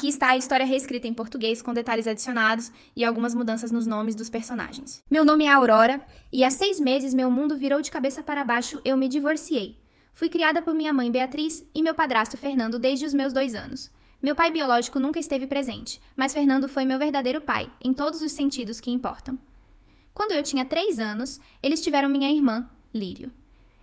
Aqui está a história reescrita em português com detalhes adicionados e algumas mudanças nos nomes dos personagens. Meu nome é Aurora e há 6 meses meu mundo virou de cabeça para baixo, eu me divorciei. Fui criada por minha mãe Beatriz e meu padrasto Fernando desde os meus 2 anos. Meu pai biológico nunca esteve presente, mas Fernando foi meu verdadeiro pai, em todos os sentidos que importam. Quando eu tinha 3 anos, eles tiveram minha irmã, Lírio.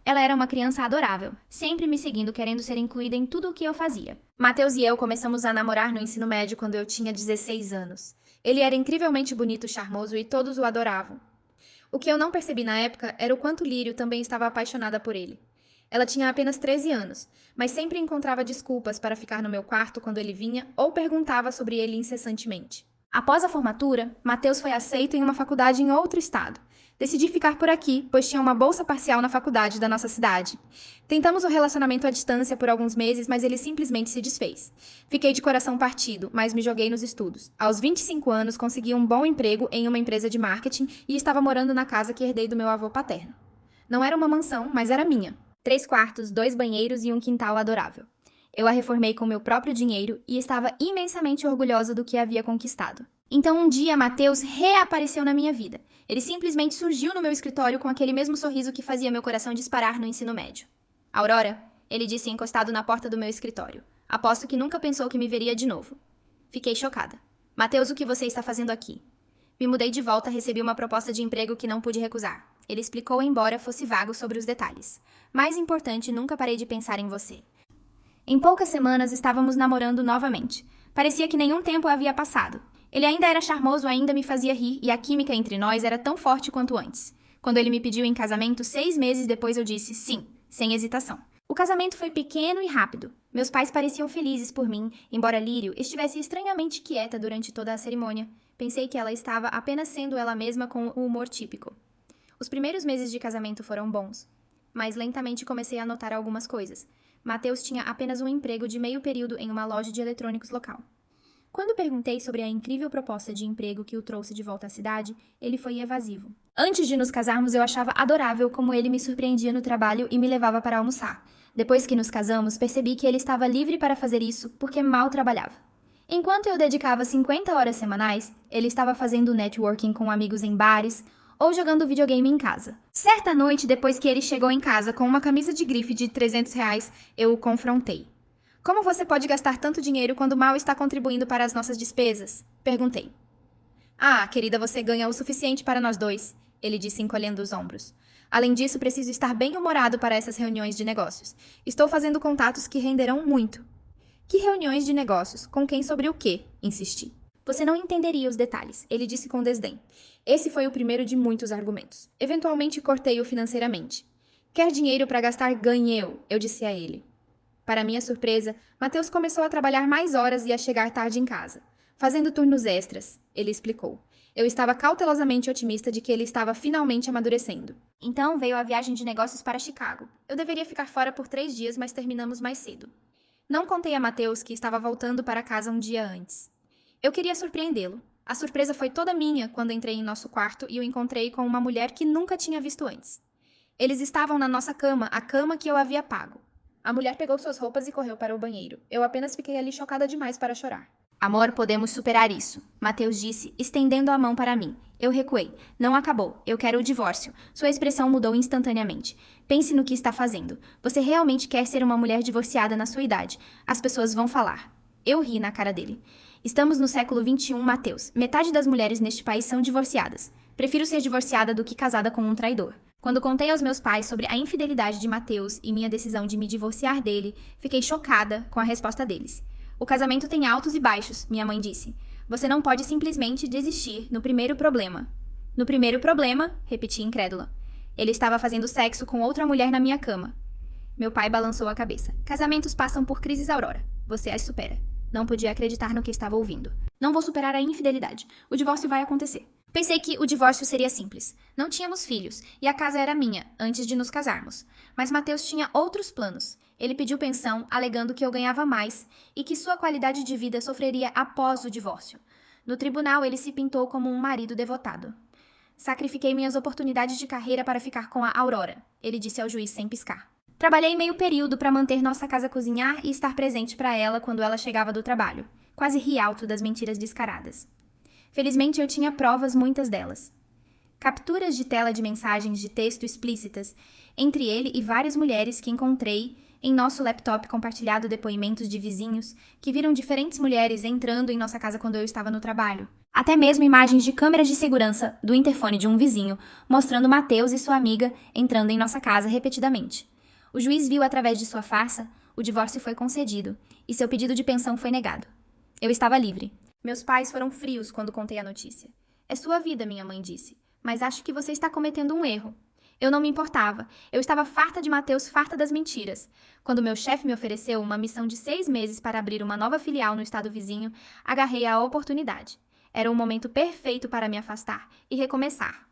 Ela era uma criança adorável, sempre me seguindo, querendo ser incluída em tudo o que eu fazia. Matheus e eu começamos a namorar no ensino médio quando eu tinha 16 anos. Ele era incrivelmente bonito, charmoso e todos o adoravam. O que eu não percebi na época era o quanto Lírio também estava apaixonada por ele. Ela tinha apenas 13 anos, mas sempre encontrava desculpas para ficar no meu quarto quando ele vinha ou perguntava sobre ele incessantemente. Após a formatura, Matheus foi aceito em uma faculdade em outro estado. Decidi ficar por aqui, pois tinha uma bolsa parcial na faculdade da nossa cidade. Tentamos o relacionamento à distância por alguns meses, mas ele simplesmente se desfez. Fiquei de coração partido, mas me joguei nos estudos. Aos 25 anos, consegui um bom emprego em uma empresa de marketing e estava morando na casa que herdei do meu avô paterno. Não era uma mansão, mas era minha. 3 quartos, 2 banheiros e um quintal adorável. Eu a reformei com meu próprio dinheiro e estava imensamente orgulhosa do que havia conquistado. Então um dia, Matheus reapareceu na minha vida. Ele simplesmente surgiu no meu escritório com aquele mesmo sorriso que fazia meu coração disparar no ensino médio. Aurora, ele disse encostado na porta do meu escritório. Aposto que nunca pensou que me veria de novo. Fiquei chocada. Matheus, o que você está fazendo aqui? Me mudei de volta, recebi uma proposta de emprego que não pude recusar. Ele explicou, embora fosse vago sobre os detalhes. Mais importante, nunca parei de pensar em você. Em poucas semanas estávamos namorando novamente. Parecia que nenhum tempo havia passado. Ele ainda era charmoso, ainda me fazia rir e a química entre nós era tão forte quanto antes. Quando ele me pediu em casamento, 6 meses depois eu disse sim, sem hesitação. O casamento foi pequeno e rápido. Meus pais pareciam felizes por mim, embora Lírio estivesse estranhamente quieta durante toda a cerimônia. Pensei que ela estava apenas sendo ela mesma com o humor típico. Os primeiros meses de casamento foram bons, mas lentamente comecei a notar algumas coisas. Matheus tinha apenas um emprego de meio período em uma loja de eletrônicos local. Quando perguntei sobre a incrível proposta de emprego que o trouxe de volta à cidade, ele foi evasivo. Antes de nos casarmos, eu achava adorável como ele me surpreendia no trabalho e me levava para almoçar. Depois que nos casamos, percebi que ele estava livre para fazer isso porque mal trabalhava. Enquanto eu dedicava 50 horas semanais, ele estava fazendo networking com amigos em bares ou jogando videogame em casa. Certa noite, depois que ele chegou em casa com uma camisa de grife de R$ 300, eu o confrontei. Como você pode gastar tanto dinheiro quando mal está contribuindo para as nossas despesas? Perguntei. Ah, querida, você ganha o suficiente para nós dois, ele disse encolhendo os ombros. Além disso, preciso estar bem-humorado para essas reuniões de negócios. Estou fazendo contatos que renderão muito. Que reuniões de negócios? Com quem sobre o quê? Insisti. Você não entenderia os detalhes, ele disse com desdém. Esse foi o primeiro de muitos argumentos. Eventualmente cortei-o financeiramente. Quer dinheiro para gastar? Ganhe eu disse a ele. Para minha surpresa, Matheus começou a trabalhar mais horas e a chegar tarde em casa, fazendo turnos extras, ele explicou. Eu estava cautelosamente otimista de que ele estava finalmente amadurecendo. Então veio a viagem de negócios para Chicago. Eu deveria ficar fora por 3 dias, mas terminamos mais cedo. Não contei a Matheus que estava voltando para casa um dia antes. Eu queria surpreendê-lo. A surpresa foi toda minha quando entrei em nosso quarto e o encontrei com uma mulher que nunca tinha visto antes. Eles estavam na nossa cama, a cama que eu havia pago. A mulher pegou suas roupas e correu para o banheiro. Eu apenas fiquei ali chocada demais para chorar. Amor, podemos superar isso, Matheus disse, estendendo a mão para mim. Eu recuei. Não acabou. Eu quero o divórcio. Sua expressão mudou instantaneamente. Pense no que está fazendo. Você realmente quer ser uma mulher divorciada na sua idade. As pessoas vão falar. Eu ri na cara dele. Estamos no século XXI, Matheus. Metade das mulheres neste país são divorciadas. Prefiro ser divorciada do que casada com um traidor. Quando contei aos meus pais sobre a infidelidade de Matheus e minha decisão de me divorciar dele, fiquei chocada com a resposta deles. O casamento tem altos e baixos, minha mãe disse. Você não pode simplesmente desistir no primeiro problema. No primeiro problema, repeti incrédula. Ele estava fazendo sexo com outra mulher na minha cama. Meu pai balançou a cabeça. Casamentos passam por crises, Aurora. Você as supera. Não podia acreditar no que estava ouvindo. Não vou superar a infidelidade. O divórcio vai acontecer. Pensei que o divórcio seria simples. Não tínhamos filhos, e a casa era minha, antes de nos casarmos. Mas Matheus tinha outros planos. Ele pediu pensão, alegando que eu ganhava mais, e que sua qualidade de vida sofreria após o divórcio. No tribunal, ele se pintou como um marido devotado. Sacrifiquei minhas oportunidades de carreira para ficar com a Aurora, ele disse ao juiz sem piscar. Trabalhei meio período para manter nossa casa cozinhar e estar presente para ela quando ela chegava do trabalho. Quase ri alto das mentiras descaradas. Felizmente eu tinha provas, muitas delas. Capturas de tela de mensagens de texto explícitas entre ele e várias mulheres que encontrei em nosso laptop, compartilhado depoimentos de vizinhos que viram diferentes mulheres entrando em nossa casa quando eu estava no trabalho. Até mesmo imagens de câmeras de segurança do interfone de um vizinho, mostrando Mateus e sua amiga entrando em nossa casa repetidamente. O juiz viu através de sua farsa, o divórcio foi concedido e seu pedido de pensão foi negado. Eu estava livre. Meus pais foram frios quando contei a notícia. É sua vida, minha mãe disse, mas acho que você está cometendo um erro. Eu não me importava. Eu estava farta de Mateus, farta das mentiras. Quando meu chefe me ofereceu uma missão de 6 meses para abrir uma nova filial no estado vizinho, agarrei a oportunidade. Era o momento perfeito para me afastar e recomeçar.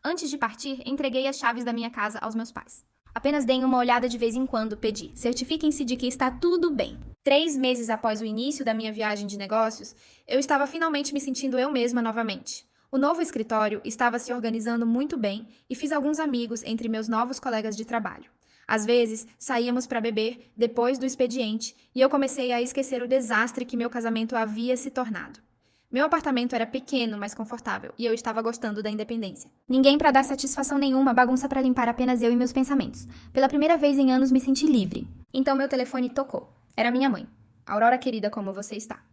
Antes de partir, entreguei as chaves da minha casa aos meus pais. Apenas deem uma olhada de vez em quando, pedi. Certifiquem-se de que está tudo bem. 3 meses após o início da minha viagem de negócios, eu estava finalmente me sentindo eu mesma novamente. O novo escritório estava se organizando muito bem e fiz alguns amigos entre meus novos colegas de trabalho. Às vezes, saíamos para beber depois do expediente e eu comecei a esquecer o desastre que meu casamento havia se tornado. Meu apartamento era pequeno, mas confortável, e eu estava gostando da independência. Ninguém para dar satisfação nenhuma, bagunça para limpar apenas eu e meus pensamentos. Pela primeira vez em anos me senti livre. Então meu telefone tocou. Era minha mãe. Aurora querida, como você está?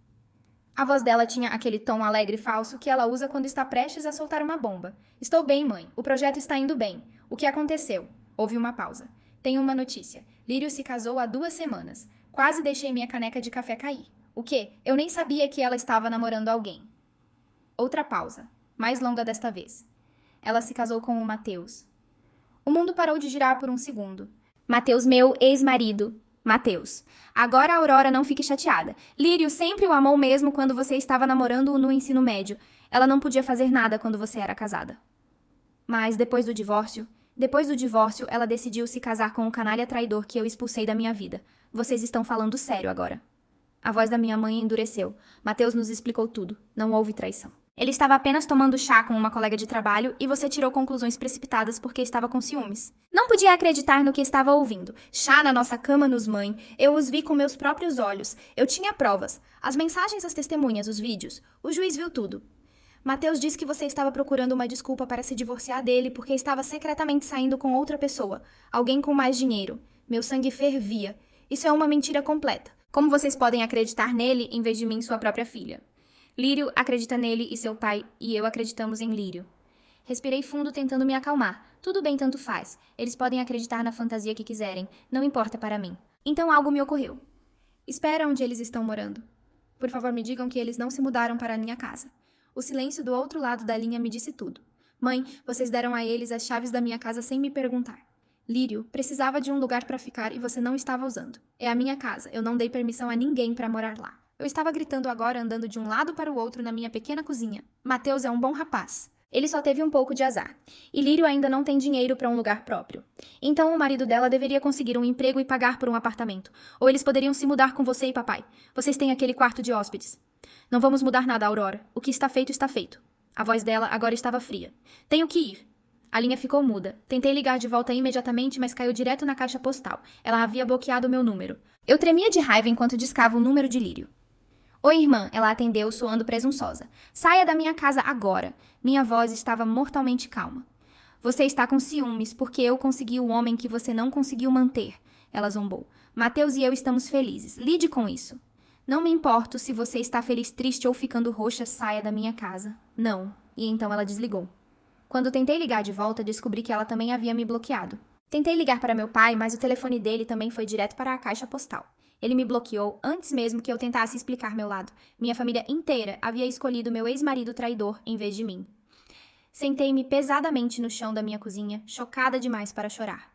A voz dela tinha aquele tom alegre e falso que ela usa quando está prestes a soltar uma bomba. Estou bem, mãe. O projeto está indo bem. O que aconteceu? Houve uma pausa. Tenho uma notícia. Lírio se casou há 2 semanas. Quase deixei minha caneca de café cair. O quê? Eu nem sabia que ela estava namorando alguém. Outra pausa. Mais longa desta vez. Ela se casou com o Mateus. O mundo parou de girar por um segundo. Mateus, meu ex-marido. Mateus. Agora a Aurora não fique chateada. Lírio sempre o amou mesmo quando você estava namorando-o no ensino médio. Ela não podia fazer nada quando você era casada. Mas depois do divórcio, ela decidiu se casar com o canalha traidor que eu expulsei da minha vida. Vocês estão falando sério agora. A voz da minha mãe endureceu. Mateus nos explicou tudo. Não houve traição. Ele estava apenas tomando chá com uma colega de trabalho e você tirou conclusões precipitadas porque estava com ciúmes. Não podia acreditar no que estava ouvindo. Chá na nossa cama nos mãe. Eu os vi com meus próprios olhos. Eu tinha provas. As mensagens, as testemunhas, os vídeos. O juiz viu tudo. Mateus disse que você estava procurando uma desculpa para se divorciar dele porque estava secretamente saindo com outra pessoa. Alguém com mais dinheiro. Meu sangue fervia. Isso é uma mentira completa. Como vocês podem acreditar nele em vez de mim, sua própria filha? Lírio acredita nele e seu pai, e eu acreditamos em Lírio. Respirei fundo tentando me acalmar. Tudo bem, tanto faz. Eles podem acreditar na fantasia que quiserem. Não importa para mim. Então algo me ocorreu. Espera onde eles estão morando. Por favor, me digam que eles não se mudaram para a minha casa. O silêncio do outro lado da linha me disse tudo. Mãe, vocês deram a eles as chaves da minha casa sem me perguntar. Lírio precisava de um lugar para ficar e você não estava usando. É a minha casa. Eu não dei permissão a ninguém para morar lá. Eu estava gritando agora, andando de um lado para o outro na minha pequena cozinha. Mateus é um bom rapaz. Ele só teve um pouco de azar. E Lírio ainda não tem dinheiro para um lugar próprio. Então o marido dela deveria conseguir um emprego e pagar por um apartamento. Ou eles poderiam se mudar com você e papai. Vocês têm aquele quarto de hóspedes. Não vamos mudar nada, Aurora. O que está feito, está feito. A voz dela agora estava fria. Tenho que ir. A linha ficou muda. Tentei ligar de volta imediatamente, mas caiu direto na caixa postal. Ela havia bloqueado o meu número. Eu tremia de raiva enquanto discava o número de Lírio. Oi, irmã, ela atendeu, soando presunçosa. Saia da minha casa agora. Minha voz estava mortalmente calma. Você está com ciúmes porque eu consegui o homem que você não conseguiu manter. Ela zombou. Mateus e eu estamos felizes. Lide com isso. Não me importo se você está feliz, triste ou ficando roxa, saia da minha casa. Não. E então ela desligou. Quando tentei ligar de volta, descobri que ela também havia me bloqueado. Tentei ligar para meu pai, mas o telefone dele também foi direto para a caixa postal. Ele me bloqueou antes mesmo que eu tentasse explicar meu lado. Minha família inteira havia escolhido meu ex-marido traidor em vez de mim. Sentei-me pesadamente no chão da minha cozinha, chocada demais para chorar.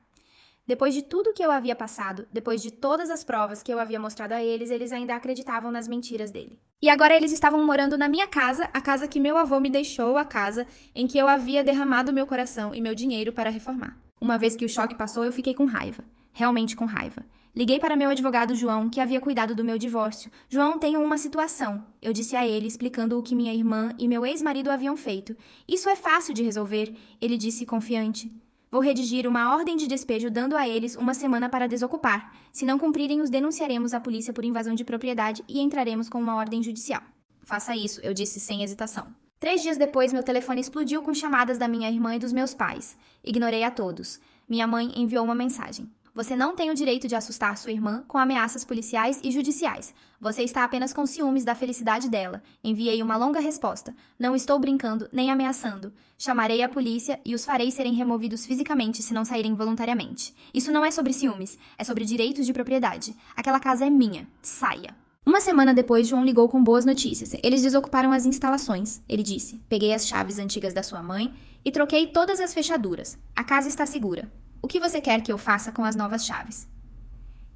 Depois de tudo que eu havia passado, depois de todas as provas que eu havia mostrado a eles, eles ainda acreditavam nas mentiras dele. E agora eles estavam morando na minha casa, a casa que meu avô me deixou, a casa em que eu havia derramado meu coração e meu dinheiro para reformar. Uma vez que o choque passou, eu fiquei com raiva. Realmente com raiva. Liguei para meu advogado João, que havia cuidado do meu divórcio. João, tenho uma situação. Eu disse a ele, explicando o que minha irmã e meu ex-marido haviam feito. Isso é fácil de resolver, ele disse confiante. Vou redigir uma ordem de despejo dando a eles uma semana para desocupar. Se não cumprirem, os denunciaremos à polícia por invasão de propriedade e entraremos com uma ordem judicial. Faça isso, eu disse sem hesitação. 3 dias depois, meu telefone explodiu com chamadas da minha irmã e dos meus pais. Ignorei a todos. Minha mãe enviou uma mensagem. Você não tem o direito de assustar sua irmã com ameaças policiais e judiciais. Você está apenas com ciúmes da felicidade dela. Enviei uma longa resposta. Não estou brincando nem ameaçando. Chamarei a polícia e os farei serem removidos fisicamente se não saírem voluntariamente. Isso não é sobre ciúmes, é sobre direitos de propriedade. Aquela casa é minha. Saia. Uma semana depois, João ligou com boas notícias. Eles desocuparam as instalações, ele disse. Peguei as chaves antigas da sua mãe e troquei todas as fechaduras. A casa está segura. O que você quer que eu faça com as novas chaves?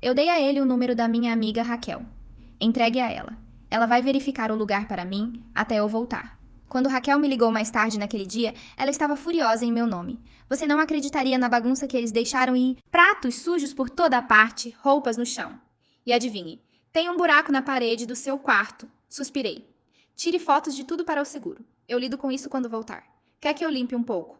Eu dei a ele o número da minha amiga Raquel. Entregue a ela. Ela vai verificar o lugar para mim até eu voltar. Quando Raquel me ligou mais tarde naquele dia, ela estava furiosa em meu nome. Você não acreditaria na bagunça que eles deixaram e pratos sujos por toda a parte, roupas no chão. E adivinhe, tem um buraco na parede do seu quarto. Suspirei. Tire fotos de tudo para o seguro. Eu lido com isso quando voltar. Quer que eu limpe um pouco?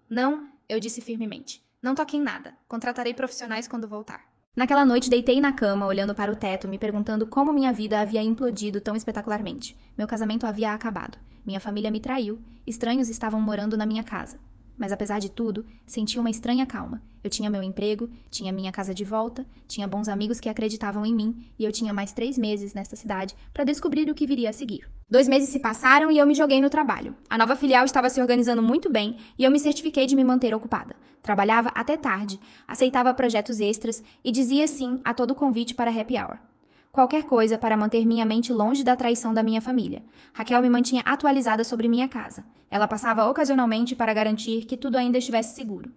Não, eu disse firmemente. Não toque em nada. Contratarei profissionais quando voltar. Naquela noite, deitei na cama, olhando para o teto, me perguntando como minha vida havia implodido tão espetacularmente. Meu casamento havia acabado. Minha família me traiu. Estranhos estavam morando na minha casa. Mas apesar de tudo, senti uma estranha calma. Eu tinha meu emprego, tinha minha casa de volta, tinha bons amigos que acreditavam em mim e eu tinha mais 3 meses nesta cidade para descobrir o que viria a seguir. 2 meses se passaram e eu me joguei no trabalho. A nova filial estava se organizando muito bem e eu me certifiquei de me manter ocupada. Trabalhava até tarde, aceitava projetos extras e dizia sim a todo convite para happy hour. Qualquer coisa para manter minha mente longe da traição da minha família. Raquel me mantinha atualizada sobre minha casa. Ela passava ocasionalmente para garantir que tudo ainda estivesse seguro.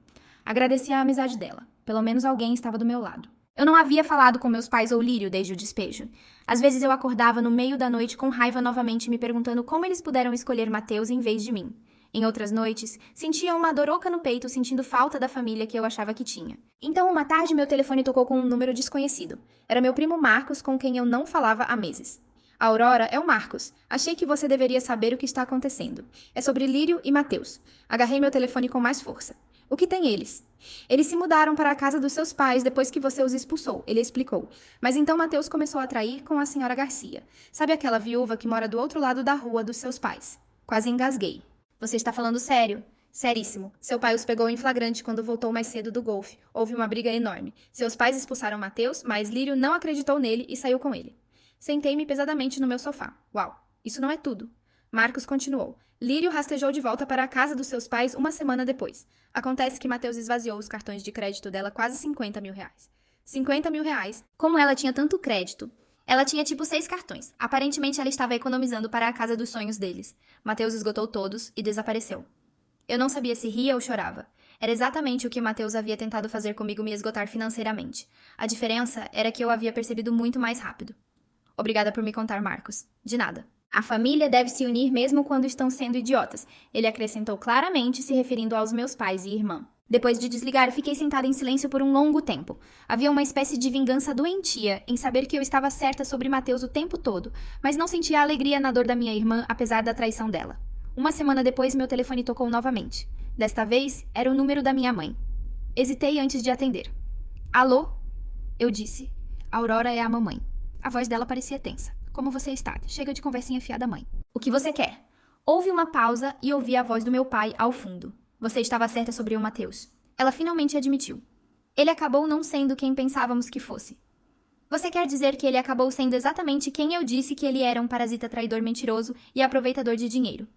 Agradeci a amizade dela. Pelo menos alguém estava do meu lado. Eu não havia falado com meus pais ou Lírio desde o despejo. Às vezes eu acordava no meio da noite com raiva novamente me perguntando como eles puderam escolher Mateus em vez de mim. Em outras noites, sentia uma dor oca no peito, sentindo falta da família que eu achava que tinha. Então, uma tarde, meu telefone tocou com um número desconhecido. Era meu primo Marcos, com quem eu não falava há meses. Aurora, é o Marcos. Achei que você deveria saber o que está acontecendo. É sobre Lírio e Mateus. Agarrei meu telefone com mais força. O que tem eles? Eles se mudaram para a casa dos seus pais depois que você os expulsou, ele explicou. Mas então Mateus começou a trair com a senhora Garcia. Sabe aquela viúva que mora do outro lado da rua dos seus pais? Quase engasguei. Você está falando sério? Seríssimo. Seu pai os pegou em flagrante quando voltou mais cedo do golfe. Houve uma briga enorme. Seus pais expulsaram Mateus, mas Lírio não acreditou nele e saiu com ele. Sentei-me pesadamente no meu sofá. Uau, isso não é tudo. Marcos continuou. Lírio rastejou de volta para a casa dos seus pais uma semana depois. Acontece que Mateus esvaziou os cartões de crédito dela quase 50 mil reais. 50 mil reais? Como ela tinha tanto crédito? Ela tinha tipo 6 cartões. Aparentemente ela estava economizando para a casa dos sonhos deles. Mateus esgotou todos e desapareceu. Eu não sabia se ria ou chorava. Era exatamente o que Mateus havia tentado fazer comigo me esgotar financeiramente. A diferença era que eu havia percebido muito mais rápido. Obrigada por me contar, Marcos. De nada. A família deve se unir mesmo quando estão sendo idiotas. Ele acrescentou claramente, se referindo aos meus pais e irmã. Depois de desligar, fiquei sentada em silêncio por um longo tempo. Havia uma espécie de vingança doentia em saber que eu estava certa sobre Mateus o tempo todo, mas não sentia a alegria na dor da minha irmã, apesar da traição dela. Uma semana depois, meu telefone tocou novamente. Desta vez, era o número da minha mãe. Hesitei antes de atender. Alô? Eu disse. Aurora é a mamãe. A voz dela parecia tensa. Como você está? Chega de conversinha fiada, mãe. O que você quer? Houve uma pausa e ouvi a voz do meu pai ao fundo. Você estava certa sobre o Mateus. Ela finalmente admitiu. Ele acabou não sendo quem pensávamos que fosse. Você quer dizer que ele acabou sendo exatamente quem eu disse que ele era, um parasita traidor mentiroso e aproveitador de dinheiro?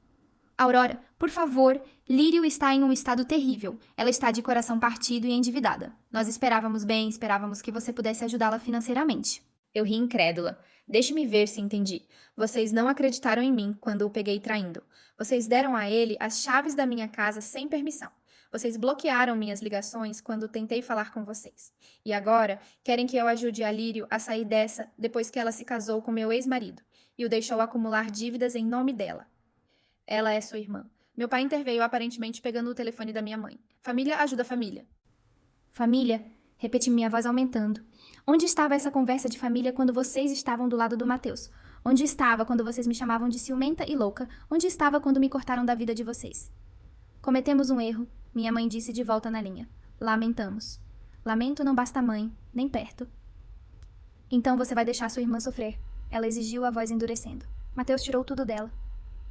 Aurora, por favor, Lírio está em um estado terrível. Ela está de coração partido e endividada. Nós esperávamos que você pudesse ajudá-la financeiramente. Eu ri incrédula. Deixe-me ver se entendi. Vocês não acreditaram em mim quando o peguei traindo. Vocês deram a ele as chaves da minha casa sem permissão. Vocês bloquearam minhas ligações quando tentei falar com vocês. E agora querem que eu ajude a Lírio a sair dessa depois que ela se casou com meu ex-marido e o deixou acumular dívidas em nome dela. Ela é sua irmã. Meu pai interveio aparentemente pegando o telefone da minha mãe. Família ajuda família. Família? Repeti minha voz aumentando. Onde estava essa conversa de família quando vocês estavam do lado do Mateus? Onde estava quando vocês me chamavam de ciumenta e louca? Onde estava quando me cortaram da vida de vocês? Cometemos um erro. Minha mãe disse de volta na linha. Lamentamos. Lamento não basta mãe, nem perto. Então você vai deixar sua irmã sofrer. Ela exigiu, a voz endurecendo. Mateus tirou tudo dela.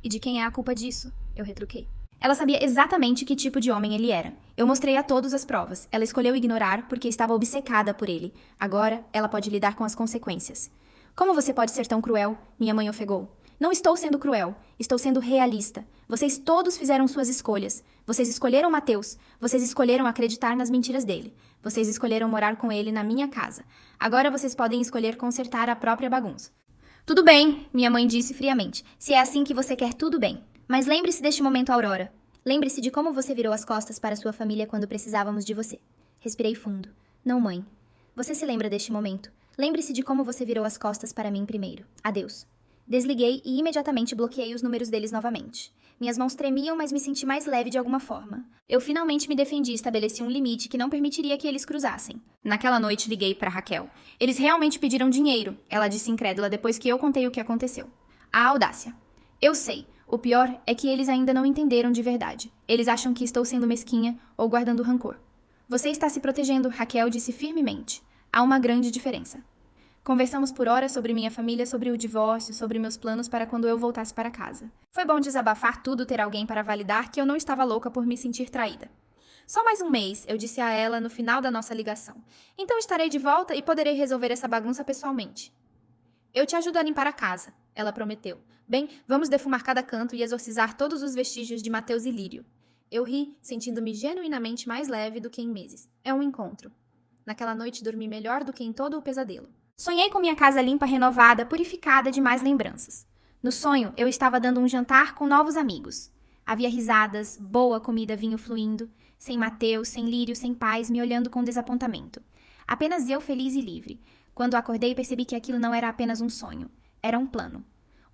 E de quem é a culpa disso? Eu retruquei. Ela sabia exatamente que tipo de homem ele era. Eu mostrei a todos as provas. Ela escolheu ignorar porque estava obcecada por ele. Agora, ela pode lidar com as consequências. Como você pode ser tão cruel? Minha mãe ofegou. Não estou sendo cruel. Estou sendo realista. Vocês todos fizeram suas escolhas. Vocês escolheram Mateus. Vocês escolheram acreditar nas mentiras dele. Vocês escolheram morar com ele na minha casa. Agora vocês podem escolher consertar a própria bagunça. Tudo bem, minha mãe disse friamente. Se é assim que você quer, tudo bem. Mas lembre-se deste momento, Aurora. Lembre-se de como você virou as costas para sua família quando precisávamos de você. Respirei fundo. Não, mãe. Você se lembra deste momento. Lembre-se de como você virou as costas para mim primeiro. Adeus. Desliguei e imediatamente bloqueei os números deles novamente. Minhas mãos tremiam, mas me senti mais leve de alguma forma. Eu finalmente me defendi e estabeleci um limite que não permitiria que eles cruzassem. Naquela noite liguei para Raquel. Eles realmente pediram dinheiro, ela disse incrédula depois que eu contei o que aconteceu. A audácia. Eu sei. O pior é que eles ainda não entenderam de verdade. Eles acham que estou sendo mesquinha ou guardando rancor. Você está se protegendo, Raquel disse firmemente. Há uma grande diferença. Conversamos por horas sobre minha família, sobre o divórcio, sobre meus planos para quando eu voltasse para casa. Foi bom desabafar tudo, ter alguém para validar que eu não estava louca por me sentir traída. Só mais um mês, eu disse a ela no final da nossa ligação. Então estarei de volta e poderei resolver essa bagunça pessoalmente. Eu te ajudo a limpar a casa, ela prometeu. Bem, vamos defumar cada canto e exorcizar todos os vestígios de Mateus e Lírio. Eu ri, sentindo-me genuinamente mais leve do que em meses. É um encontro. Naquela noite dormi melhor do que em todo o pesadelo. Sonhei com minha casa limpa, renovada, purificada de mais lembranças. No sonho, eu estava dando um jantar com novos amigos. Havia risadas, boa comida, vinho fluindo, sem Mateus, sem Lírio, sem pais, me olhando com desapontamento. Apenas eu feliz e livre. Quando acordei, percebi que aquilo não era apenas um sonho. Era um plano.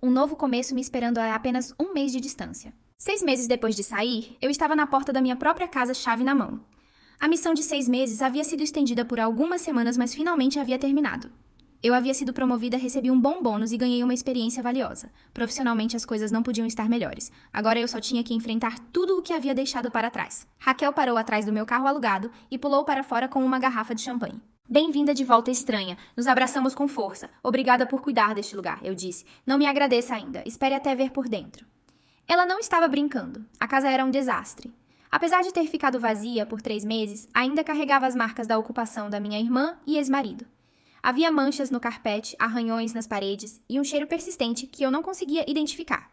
Um novo começo me esperando a apenas um mês de distância. 6 meses depois de sair, eu estava na porta da minha própria casa, chave na mão. A missão de 6 meses havia sido estendida por algumas semanas, mas finalmente havia terminado. Eu havia sido promovida, recebi um bom bônus e ganhei uma experiência valiosa. Profissionalmente, as coisas não podiam estar melhores. Agora eu só tinha que enfrentar tudo o que havia deixado para trás. Raquel parou atrás do meu carro alugado e pulou para fora com uma garrafa de champanhe. Bem-vinda de volta, estranha. Nos abraçamos com força. Obrigada por cuidar deste lugar, eu disse. Não me agradeça ainda. Espere até ver por dentro. Ela não estava brincando. A casa era um desastre. Apesar de ter ficado vazia por 3 meses, ainda carregava as marcas da ocupação da minha irmã e ex-marido. Havia manchas no carpete, arranhões nas paredes e um cheiro persistente que eu não conseguia identificar.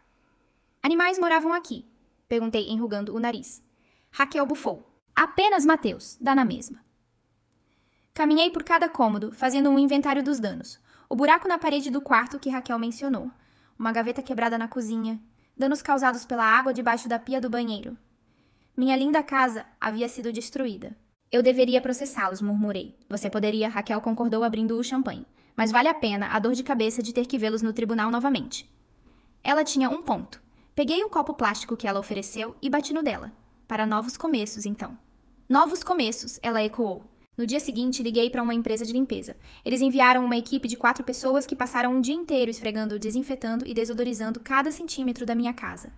Animais moravam aqui? Perguntei, enrugando o nariz. Raquel bufou. Apenas Mateus, dá na mesma. Caminhei por cada cômodo, fazendo um inventário dos danos. O buraco na parede do quarto que Raquel mencionou. Uma gaveta quebrada na cozinha. Danos causados pela água debaixo da pia do banheiro. Minha linda casa havia sido destruída. Eu deveria processá-los, murmurei. Você poderia, Raquel concordou abrindo o champanhe. Mas vale a pena a dor de cabeça de ter que vê-los no tribunal novamente. Ela tinha um ponto. Peguei o copo plástico que ela ofereceu e bati no dela. Para novos começos, então. Novos começos, ela ecoou. No dia seguinte, liguei para uma empresa de limpeza. Eles enviaram uma equipe de 4 pessoas que passaram um dia inteiro esfregando, desinfetando e desodorizando cada centímetro da minha casa.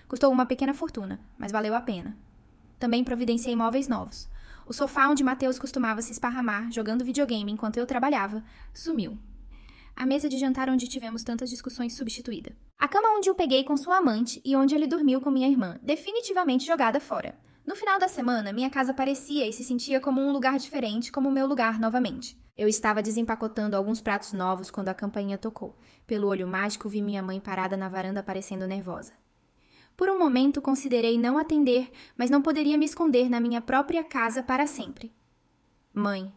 Custou uma pequena fortuna, mas valeu a pena. Também providenciei móveis novos. O sofá onde Mateus costumava se esparramar, jogando videogame enquanto eu trabalhava, sumiu. A mesa de jantar onde tivemos tantas discussões substituída. A cama onde o peguei com sua amante e onde ele dormiu com minha irmã, definitivamente jogada fora. No final da semana, minha casa parecia e se sentia como um lugar diferente, como o meu lugar novamente. Eu estava desempacotando alguns pratos novos quando a campainha tocou. Pelo olho mágico, vi minha mãe parada na varanda parecendo nervosa. Por um momento, considerei não atender, mas não poderia me esconder na minha própria casa para sempre. Mãe,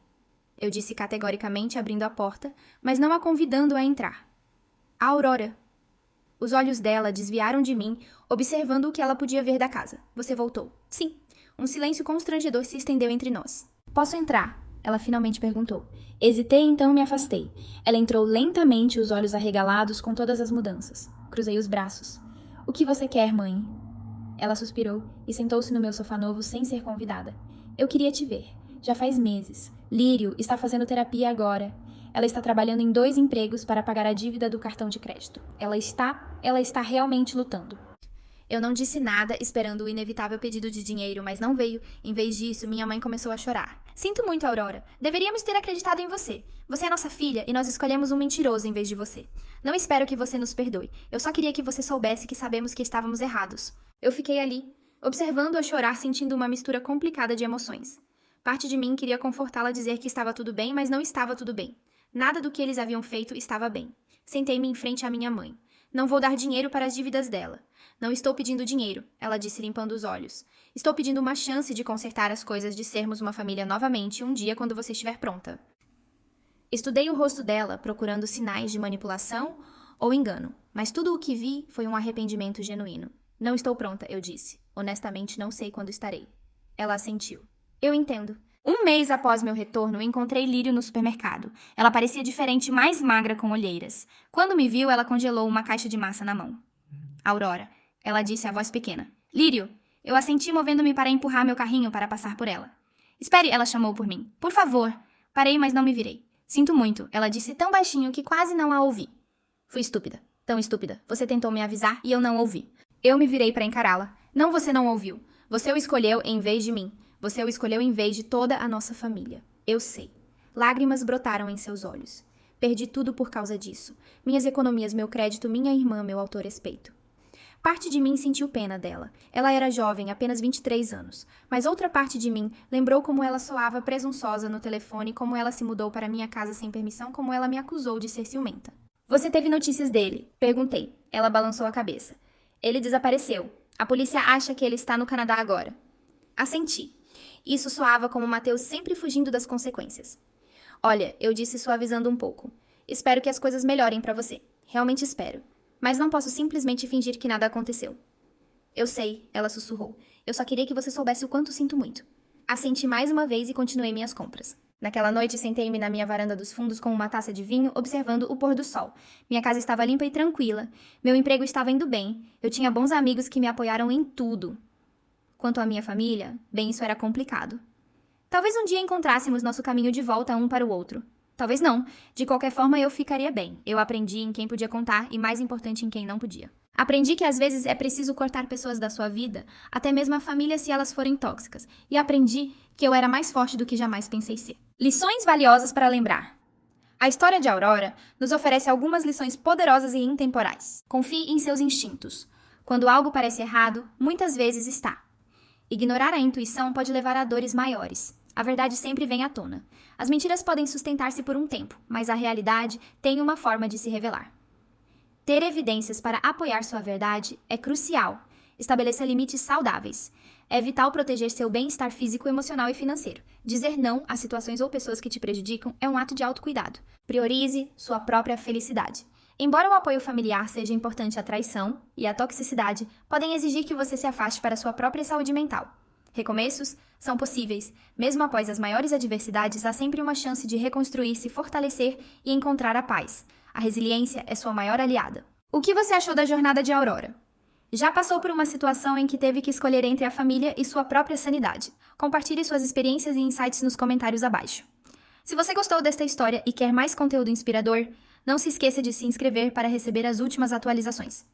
eu disse categoricamente abrindo a porta, mas não a convidando a entrar. A Aurora. Os olhos dela desviaram de mim, observando o que ela podia ver da casa. Você voltou. Sim. Um silêncio constrangedor se estendeu entre nós. Posso entrar? Ela finalmente perguntou. Hesitei, então me afastei. Ela entrou lentamente, os olhos arregalados com todas as mudanças. Cruzei os braços. O que você quer, mãe? Ela suspirou e sentou-se no meu sofá novo sem ser convidada. Eu queria te ver. Já faz meses. Lírio está fazendo terapia agora. Ela está trabalhando em 2 empregos para pagar a dívida do cartão de crédito. Ela está realmente lutando. Eu não disse nada, esperando o inevitável pedido de dinheiro, mas não veio. Em vez disso, minha mãe começou a chorar. Sinto muito, Aurora. Deveríamos ter acreditado em você. Você é nossa filha e nós escolhemos um mentiroso em vez de você. Não espero que você nos perdoe. Eu só queria que você soubesse que sabemos que estávamos errados. Eu fiquei ali, observando-a chorar, sentindo uma mistura complicada de emoções. Parte de mim queria confortá-la, dizer que estava tudo bem, mas não estava tudo bem. Nada do que eles haviam feito estava bem. Sentei-me em frente à minha mãe. Não vou dar dinheiro para as dívidas dela. Não estou pedindo dinheiro, ela disse limpando os olhos. Estou pedindo uma chance de consertar as coisas, de sermos uma família novamente um dia quando você estiver pronta. Estudei o rosto dela, procurando sinais de manipulação ou engano, mas tudo o que vi foi um arrependimento genuíno. Não estou pronta, eu disse. Honestamente, não sei quando estarei. Ela assentiu. Eu entendo. Um mês após meu retorno, encontrei Lírio no supermercado. Ela parecia diferente, mais magra, com olheiras. Quando me viu, ela congelou uma caixa de massa na mão. Aurora, ela disse a voz pequena. Lírio, eu assenti movendo-me para empurrar meu carrinho para passar por ela. Espere, ela chamou por mim. Por favor. Parei, mas não me virei. Sinto muito, ela disse tão baixinho que quase não a ouvi. Fui estúpida. Tão estúpida. Você tentou me avisar e eu não ouvi. Eu me virei para encará-la. Não, você não ouviu. Você o escolheu em vez de mim. Você o escolheu em vez de toda a nossa família. Eu sei. Lágrimas brotaram em seus olhos. Perdi tudo por causa disso. Minhas economias, meu crédito, minha irmã, meu autorrespeito. Parte de mim sentiu pena dela. Ela era jovem, apenas 23 anos. Mas outra parte de mim lembrou como ela soava presunçosa no telefone, como ela se mudou para minha casa sem permissão, como ela me acusou de ser ciumenta. Você teve notícias dele? Perguntei. Ela balançou a cabeça. Ele desapareceu. A polícia acha que ele está no Canadá agora. Assenti. Isso soava como Mateus sempre fugindo das consequências. Olha, eu disse suavizando um pouco. Espero que as coisas melhorem para você. Realmente espero. Mas não posso simplesmente fingir que nada aconteceu. Eu sei, ela sussurrou. Eu só queria que você soubesse o quanto sinto muito. Assenti mais uma vez e continuei minhas compras. Naquela noite, sentei-me na minha varanda dos fundos com uma taça de vinho, observando o pôr do sol. Minha casa estava limpa e tranquila. Meu emprego estava indo bem. Eu tinha bons amigos que me apoiaram em tudo. Quanto à minha família, bem, isso era complicado. Talvez um dia encontrássemos nosso caminho de volta um para o outro. Talvez não. De qualquer forma, eu ficaria bem. Eu aprendi em quem podia contar e, mais importante, em quem não podia. Aprendi que às vezes é preciso cortar pessoas da sua vida, até mesmo a família se elas forem tóxicas. E aprendi que eu era mais forte do que jamais pensei ser. Lições valiosas para lembrar. A história de Aurora nos oferece algumas lições poderosas e intemporais. Confie em seus instintos. Quando algo parece errado, muitas vezes está. Ignorar a intuição pode levar a dores maiores. A verdade sempre vem à tona. As mentiras podem sustentar-se por um tempo, mas a realidade tem uma forma de se revelar. Ter evidências para apoiar sua verdade é crucial. Estabeleça limites saudáveis. É vital proteger seu bem-estar físico, emocional e financeiro. Dizer não a situações ou pessoas que te prejudicam é um ato de autocuidado. Priorize sua própria felicidade. Embora o apoio familiar seja importante, a traição e a toxicidade podem exigir que você se afaste para sua própria saúde mental. Recomeços são possíveis. Mesmo após as maiores adversidades, há sempre uma chance de reconstruir, se fortalecer e encontrar a paz. A resiliência é sua maior aliada. O que você achou da jornada de Aurora? Já passou por uma situação em que teve que escolher entre a família e sua própria sanidade? Compartilhe suas experiências e insights nos comentários abaixo. Se você gostou desta história e quer mais conteúdo inspirador, não se esqueça de se inscrever para receber as últimas atualizações.